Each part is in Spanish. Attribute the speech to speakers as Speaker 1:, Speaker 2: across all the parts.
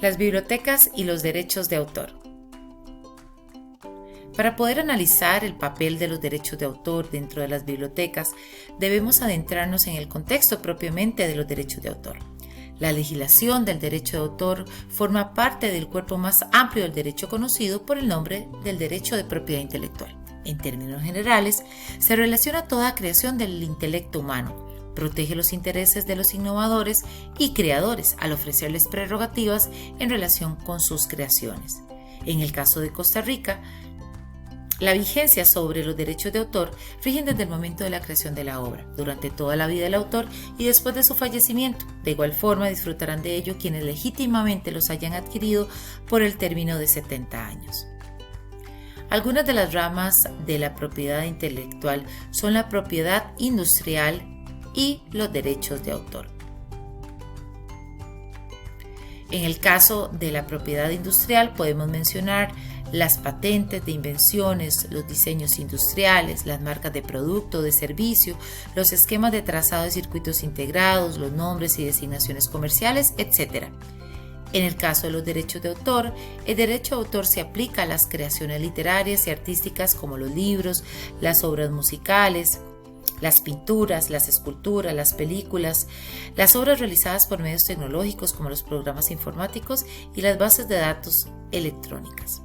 Speaker 1: Las bibliotecas y los derechos de autor. Para poder analizar el papel de los derechos de autor dentro de las bibliotecas, debemos adentrarnos en el contexto propiamente de los derechos de autor. La legislación del derecho de autor forma parte del cuerpo más amplio del derecho conocido por el nombre del derecho de propiedad intelectual. En términos generales, se relaciona toda creación del intelecto humano, protege los intereses de los innovadores y creadores al ofrecerles prerrogativas en relación con sus creaciones. En el caso de Costa Rica, la vigencia sobre los derechos de autor rigen desde el momento de la creación de la obra, durante toda la vida del autor y después de su fallecimiento. De igual forma, disfrutarán de ello quienes legítimamente los hayan adquirido por el término de 70 años. Algunas de las ramas de la propiedad intelectual son la propiedad industrial y los derechos de autor. En el caso de la propiedad industrial podemos mencionar las patentes de invenciones, los diseños industriales, las marcas de producto, de servicio, los esquemas de trazado de circuitos integrados, los nombres y designaciones comerciales, etc. En el caso de los derechos de autor, el derecho de autor se aplica a las creaciones literarias y artísticas como los libros, las obras musicales, las pinturas, las esculturas, las películas, las obras realizadas por medios tecnológicos como los programas informáticos y las bases de datos electrónicas.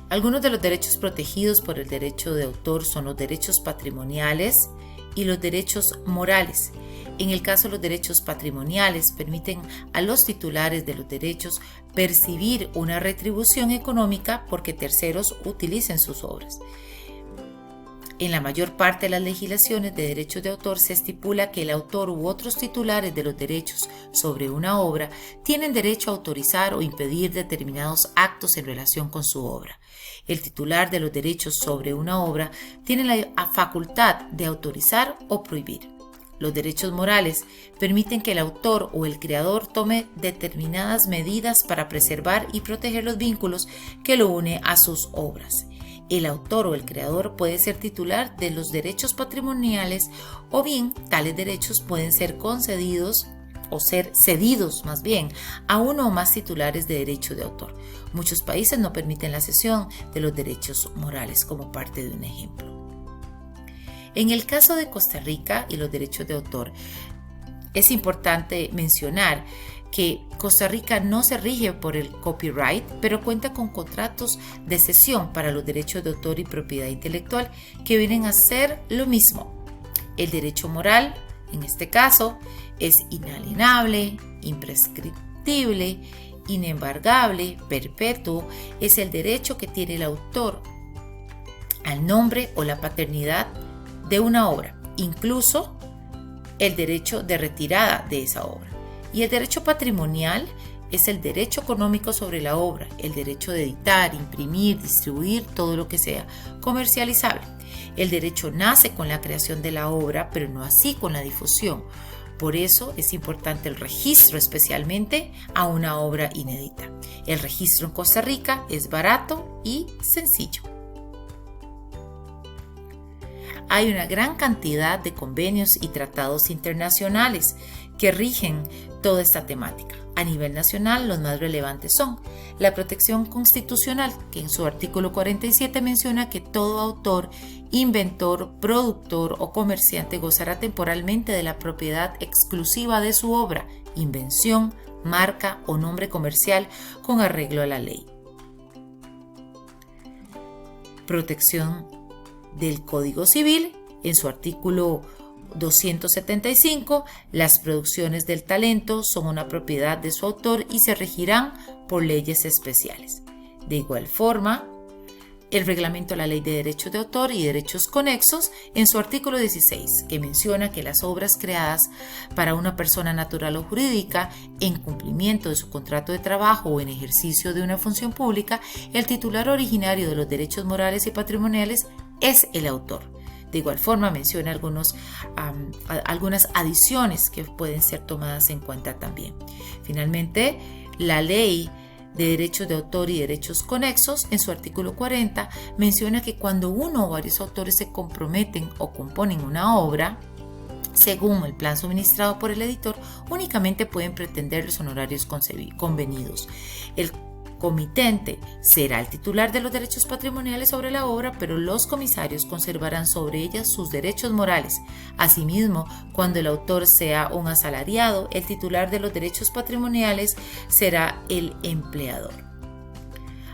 Speaker 1: Algunos de los derechos protegidos por el derecho de autor son los derechos patrimoniales y los derechos morales. En el caso de los derechos patrimoniales, permiten a los titulares de los derechos percibir una retribución económica porque terceros utilicen sus obras. En la mayor parte de las legislaciones de derechos de autor se estipula que el autor u otros titulares de los derechos sobre una obra tienen derecho a autorizar o impedir determinados actos en relación con su obra. El titular de los derechos sobre una obra tiene la facultad de autorizar o prohibir. Los derechos morales permiten que el autor o el creador tome determinadas medidas para preservar y proteger los vínculos que lo une a sus obras. El autor o el creador puede ser titular de los derechos patrimoniales o bien tales derechos pueden ser concedidos o ser cedidos más bien a uno o más titulares de derecho de autor. Muchos países no permiten la cesión de los derechos morales como parte de un ejemplo. En el caso de Costa Rica y los derechos de autor, es importante mencionar que Costa Rica no se rige por el copyright, pero cuenta con contratos de cesión para los derechos de autor y propiedad intelectual que vienen a ser lo mismo. El derecho moral, en este caso, es inalienable, imprescriptible, inembargable, perpetuo. Es el derecho que tiene el autor al nombre o la paternidad de una obra, incluso el derecho de retirada de esa obra. Y el derecho patrimonial es el derecho económico sobre la obra, el derecho de editar, imprimir, distribuir todo lo que sea comercializable. El derecho nace con la creación de la obra, pero no así con la difusión. Por eso es importante el registro, especialmente a una obra inédita. El registro en Costa Rica es barato y sencillo. Hay una gran cantidad de convenios y tratados internacionales que rigen toda esta temática. A nivel nacional, los más relevantes son la protección constitucional, que en su artículo 47 menciona que todo autor, inventor, productor o comerciante gozará temporalmente de la propiedad exclusiva de su obra, invención, marca o nombre comercial con arreglo a la ley. Protección del Código Civil, en su artículo 275, las producciones del talento son una propiedad de su autor y se regirán por leyes especiales. De igual forma, el reglamento de la Ley de Derechos de Autor y Derechos Conexos, en su artículo 16, que menciona que las obras creadas para una persona natural o jurídica en cumplimiento de su contrato de trabajo o en ejercicio de una función pública, el titular originario de los derechos morales y patrimoniales es el autor. De igual forma menciona algunas adiciones que pueden ser tomadas en cuenta también. Finalmente, la Ley de Derechos de Autor y Derechos Conexos, en su artículo 40, menciona que cuando uno o varios autores se comprometen o componen una obra, Según el plan suministrado por el editor, únicamente pueden pretender los honorarios convenidos. El comitente será el titular de los derechos patrimoniales sobre la obra, pero los comisarios conservarán sobre ella sus derechos morales. Asimismo, cuando el autor sea un asalariado, el titular de los derechos patrimoniales será el empleador.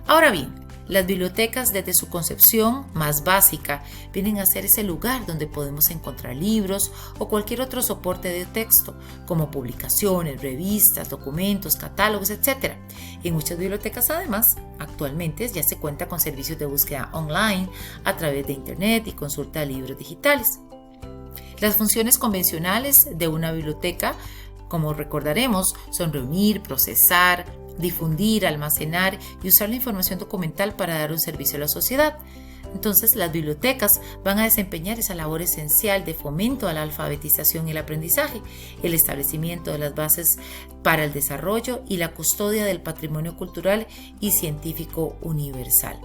Speaker 1: Ahora bien, las bibliotecas, desde su concepción más básica, vienen a ser ese lugar donde podemos encontrar libros o cualquier otro soporte de texto, como publicaciones, revistas, documentos, catálogos, etc. En muchas bibliotecas, además, actualmente ya se cuenta con servicios de búsqueda online a través de Internet y consulta de libros digitales. Las funciones convencionales de una biblioteca, como recordaremos, son reunir, procesar, difundir, almacenar y usar la información documental para dar un servicio a la sociedad. Entonces, las bibliotecas van a desempeñar esa labor esencial de fomento a la alfabetización y el aprendizaje, el establecimiento de las bases para el desarrollo y la custodia del patrimonio cultural y científico universal.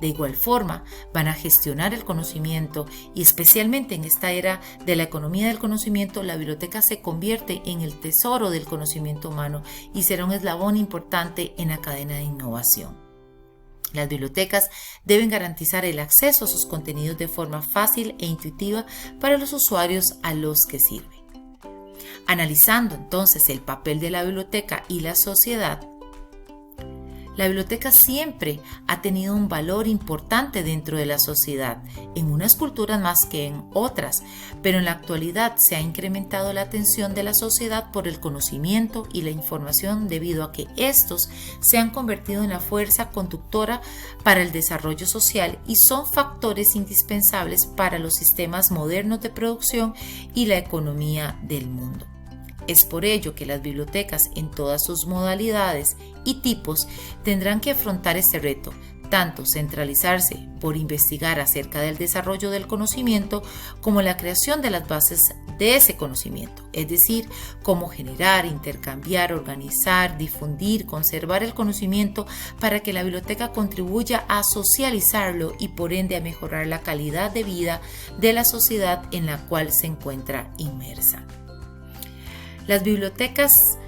Speaker 1: De igual forma, van a gestionar el conocimiento y especialmente en esta era de la economía del conocimiento, la biblioteca se convierte en el tesoro del conocimiento humano y será un eslabón importante en la cadena de innovación. Las bibliotecas deben garantizar el acceso a sus contenidos de forma fácil e intuitiva para los usuarios a los que sirve. Analizando entonces el papel de la biblioteca y la sociedad, la biblioteca siempre ha tenido un valor importante dentro de la sociedad, en unas culturas más que en otras, pero en la actualidad se ha incrementado la atención de la sociedad por el conocimiento y la información debido a que estos se han convertido en la fuerza conductora para el desarrollo social y son factores indispensables para los sistemas modernos de producción y la economía del mundo. Es por ello que las bibliotecas en todas sus modalidades y tipos tendrán que afrontar este reto, tanto centralizarse por investigar acerca del desarrollo del conocimiento como la creación de las bases de ese conocimiento, es decir, cómo generar, intercambiar, organizar, difundir, conservar el conocimiento para que la biblioteca contribuya a socializarlo y por ende a mejorar la calidad de vida de la sociedad en la cual se encuentra inmersa. Las bibliotecas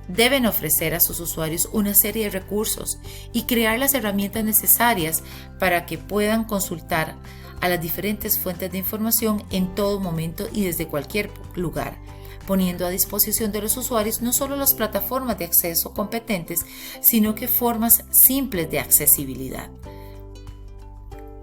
Speaker 1: deben ofrecer a sus usuarios una serie de recursos y crear las herramientas necesarias para que puedan consultar a las diferentes fuentes de información en todo momento y desde cualquier lugar, poniendo a disposición de los usuarios no solo las plataformas de acceso competentes, sino que formas simples de accesibilidad.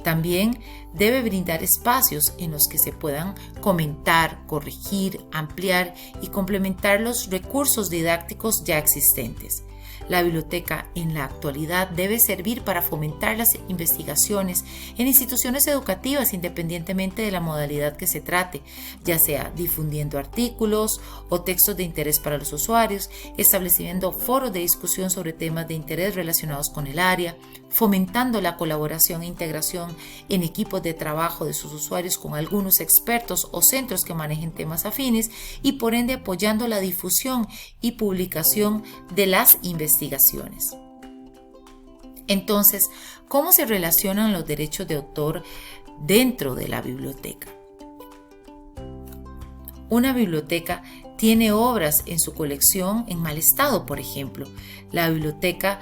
Speaker 1: También debe brindar espacios en los que se puedan comentar, corregir, ampliar y complementar los recursos didácticos ya existentes. La biblioteca en la actualidad debe servir para fomentar las investigaciones en instituciones educativas independientemente de la modalidad que se trate, ya sea difundiendo artículos o textos de interés para los usuarios, estableciendo foros de discusión sobre temas de interés relacionados con el área, fomentando la colaboración e integración en equipos de trabajo de sus usuarios con algunos expertos o centros que manejen temas afines y por ende apoyando la difusión y publicación de las investigaciones. Entonces, ¿cómo se relacionan los derechos de autor dentro de la biblioteca? Una biblioteca tiene obras en su colección en mal estado, por ejemplo. La biblioteca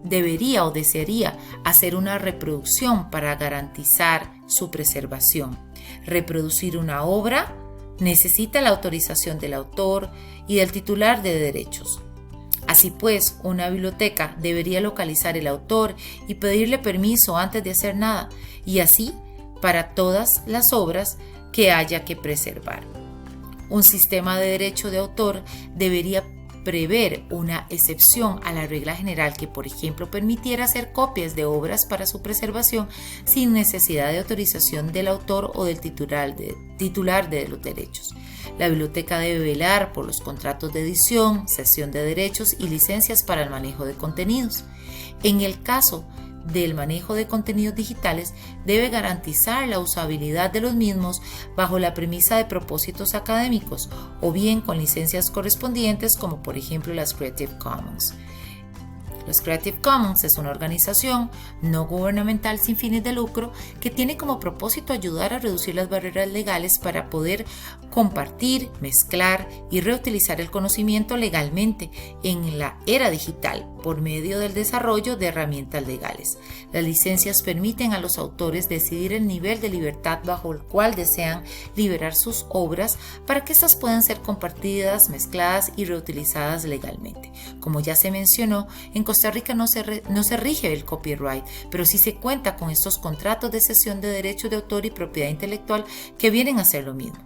Speaker 1: debería o desearía hacer una reproducción para garantizar su preservación. Reproducir una obra necesita la autorización del autor y del titular de derechos. Así pues, una biblioteca debería localizar el autor y pedirle permiso antes de hacer nada, y así para todas las obras que haya que preservar. Un sistema de derecho de autor debería prever una excepción a la regla general que, por ejemplo, permitiera hacer copias de obras para su preservación sin necesidad de autorización del autor o del titular de los derechos. La biblioteca debe velar por los contratos de edición, cesión de derechos y licencias para el manejo de contenidos. En el caso del manejo de contenidos digitales, debe garantizar la usabilidad de los mismos bajo la premisa de propósitos académicos o bien con licencias correspondientes como por ejemplo las Creative Commons. Los Creative Commons es una organización no gubernamental sin fines de lucro que tiene como propósito ayudar a reducir las barreras legales para poder compartir, mezclar y reutilizar el conocimiento legalmente en la era digital por medio del desarrollo de herramientas legales. Las licencias permiten a los autores decidir el nivel de libertad bajo el cual desean liberar sus obras para que éstas puedan ser compartidas, mezcladas y reutilizadas legalmente. Como ya se mencionó, en Costa Rica no se rige el copyright, pero sí se cuenta con estos contratos de cesión de derechos de autor y propiedad intelectual que vienen a ser lo mismo.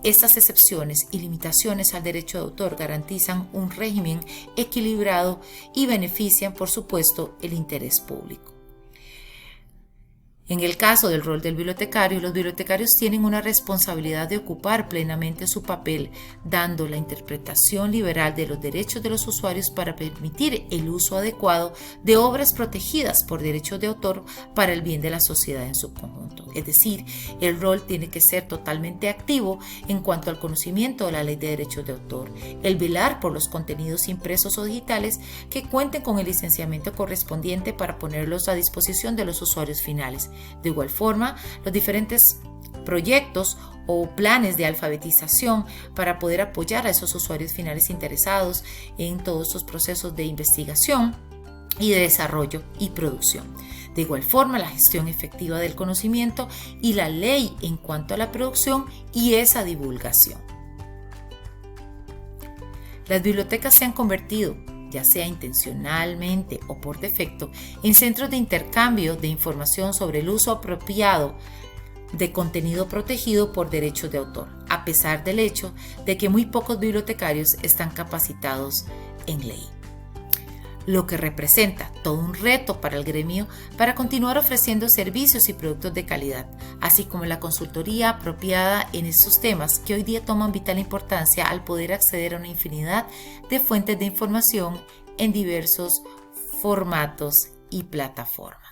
Speaker 1: Estas excepciones y limitaciones al derecho de autor garantizan un régimen equilibrado y benefician, por supuesto, el interés público. En el caso del rol del bibliotecario, los bibliotecarios tienen una responsabilidad de ocupar plenamente su papel, dando la interpretación liberal de los derechos de los usuarios para permitir el uso adecuado de obras protegidas por derechos de autor para el bien de la sociedad en su conjunto. Es decir, el rol tiene que ser totalmente activo en cuanto al conocimiento de la ley de derechos de autor, el velar por los contenidos impresos o digitales que cuenten con el licenciamiento correspondiente para ponerlos a disposición de los usuarios finales. De igual forma, los diferentes proyectos o planes de alfabetización para poder apoyar a esos usuarios finales interesados en todos estos procesos de investigación y de desarrollo y producción. De igual forma, la gestión efectiva del conocimiento y la ley en cuanto a la producción y esa divulgación. Las bibliotecas se han convertido, ya sea intencionalmente o por defecto, en centros de intercambio de información sobre el uso apropiado de contenido protegido por derechos de autor, a pesar del hecho de que muy pocos bibliotecarios están capacitados en ley. Lo que representa todo un reto para el gremio para continuar ofreciendo servicios y productos de calidad, así como la consultoría apropiada en estos temas que hoy día toman vital importancia al poder acceder a una infinidad de fuentes de información en diversos formatos y plataformas.